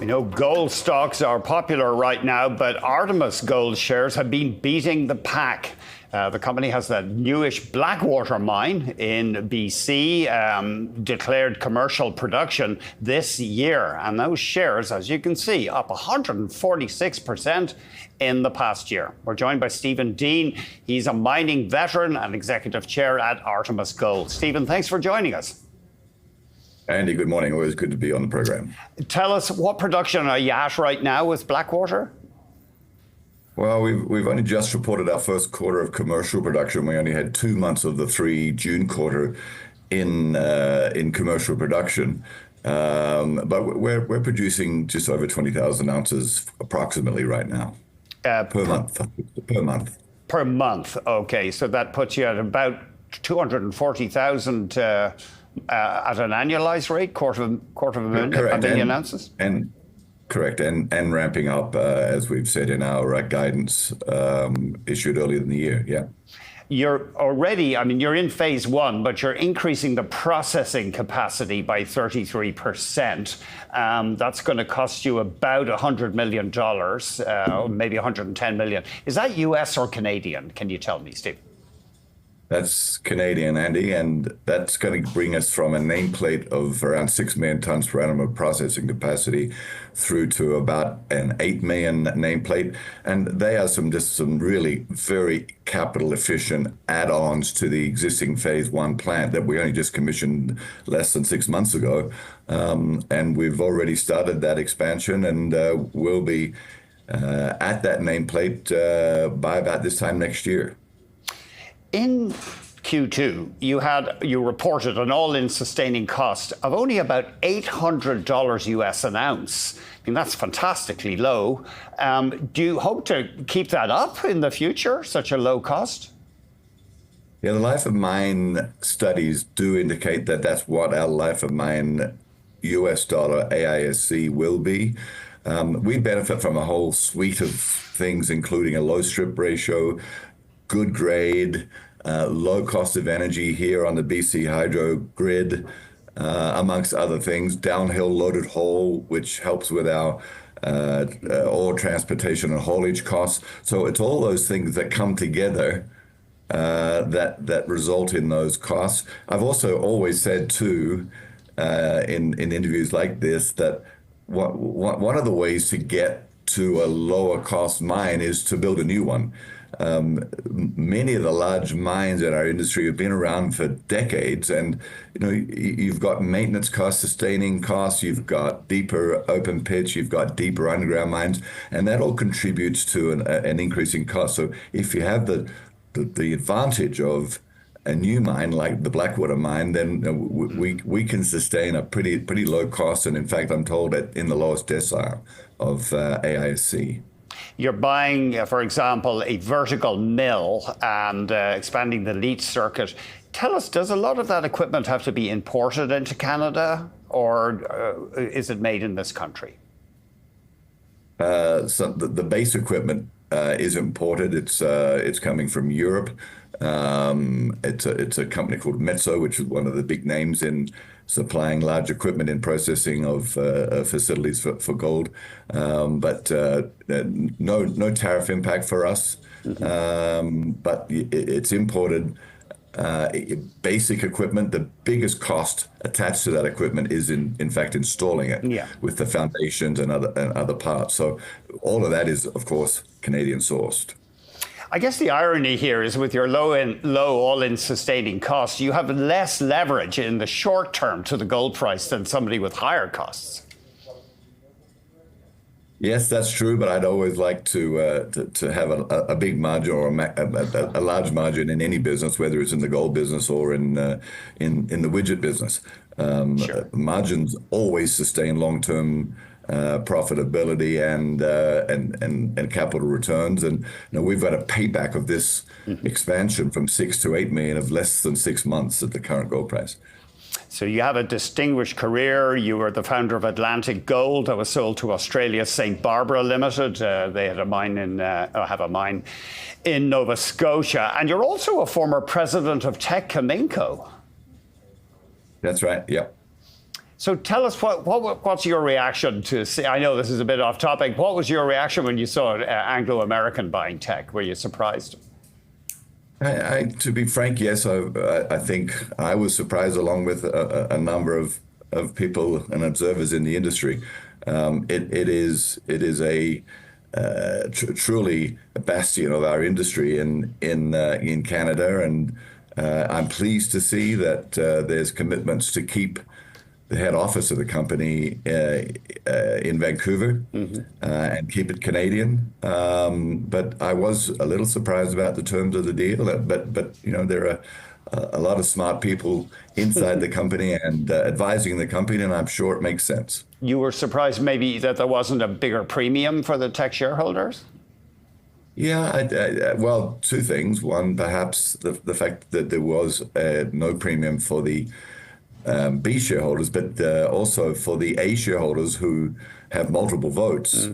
We know gold stocks are popular right now, but Artemis Gold shares have been beating the pack. The company has that newish Blackwater Mine in BC, declared commercial production this year. And those shares, as you can see, up 146% in the past year. We're joined by Stephen Dean. He's a mining veteran and executive chair at Artemis Gold. Stephen, thanks for joining us. Andy, good morning. Always good to be on the program. Tell us, what production are you at right now with Blackwater? Well, we've only just reported our first quarter of commercial production. We only had 2 months of the June quarter in commercial production, but we're producing just over 20,000 ounces approximately right now per month. Per month. Okay, so that puts you at about 240,000 at an annualized rate, quarter of a million ounces. Correct, and ramping up, as we've said in our guidance issued earlier in the year, yeah. You're already, you're in phase one, but you're increasing the processing capacity by 33%. That's going to cost you about $100 million, maybe $110 million. Is that US or Canadian? Can you tell me, Steve? That's Canadian, Andy, and that's going to bring us from a nameplate of around 6 million tons per annum of processing capacity through to about an 8 million nameplate. And they are some really very capital efficient add-ons to the existing phase one plant that we only just commissioned less than 6 months ago. And we've already started that expansion, and we'll be at that nameplate by about this time next year. In Q2, you reported an all-in sustaining cost of only about $800 US an ounce. That's fantastically low. Do you hope to keep that up in the future, such a low cost? Yeah, the life of mine studies do indicate that that's what our life of mine US dollar AISC will be. We benefit from a whole suite of things, including a low strip ratio, good grade, low cost of energy here on the BC hydro grid, amongst other things, downhill loaded haul, which helps with our ore transportation and haulage costs. So it's all those things that come together that result in those costs. I've also always said too, in interviews like this, that one of the ways to get to a lower cost mine is to build a new one. Many of the large mines in our industry have been around for decades, and you've got maintenance costs, sustaining costs, you've got deeper open pits, you've got deeper underground mines, and that all contributes to an increase in cost. So if you have the advantage of a new mine like the Blackwater Mine, then we can sustain a pretty low cost, and in fact, I'm told that in the lowest decile of AISC. You're buying, for example, a vertical mill and expanding the leach circuit. Tell us, does a lot of that equipment have to be imported into Canada, or is it made in this country? So the base equipment is imported. It's coming from Europe. It's a company called Metso, which is one of the big names in supplying large equipment in processing of facilities for gold, but no tariff impact for us. But it's imported basic equipment. The biggest cost attached to that equipment is in fact installing it with the foundations and other parts. So all of that is, of course, Canadian sourced. I guess the irony here is, with your low all-in sustaining costs, you have less leverage in the short term to the gold price than somebody with higher costs. Yes, that's true, but I'd always like to have a big margin or a large margin in any business, whether it's in the gold business or in the widget business. Sure. Margins always sustain long-term profitability and capital returns, and we've got a payback of this expansion from 6 to 8 million of less than 6 months at the current gold price. So you have a distinguished career. You were the founder of Atlantic Gold that was sold to Australia's St. Barbara Limited. They had have a mine in Nova Scotia, and you're also a former president of Teck Cominco. That's right. Yep. So tell us what's your reaction to see? I know this is a bit off topic. What was your reaction when you saw Anglo American buying Teck? Were you surprised? To be frank, yes. I think I was surprised, along with a number of people and observers in the industry. It is a truly a bastion of our industry in Canada, and I'm pleased to see that there's commitments to keep the head office of the company in Vancouver and keep it Canadian. But I was a little surprised about the terms of the deal. But you know, there are a lot of smart people inside the company and advising the company, and I'm sure it makes sense. You were surprised maybe that there wasn't a bigger premium for the Teck shareholders? Yeah, well, two things. One, perhaps the fact that there was no premium for the B shareholders, but also for the A shareholders who have multiple votes.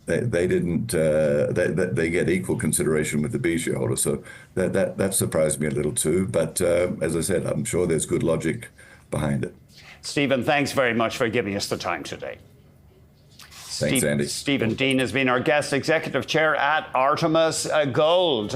They didn't. They get equal consideration with the B shareholders. So that surprised me a little too. But as I said, I'm sure there's good logic behind it. Stephen, thanks very much for giving us the time today. Thanks, Andy. Stephen Dean has been our guest executive chair at Artemis Gold.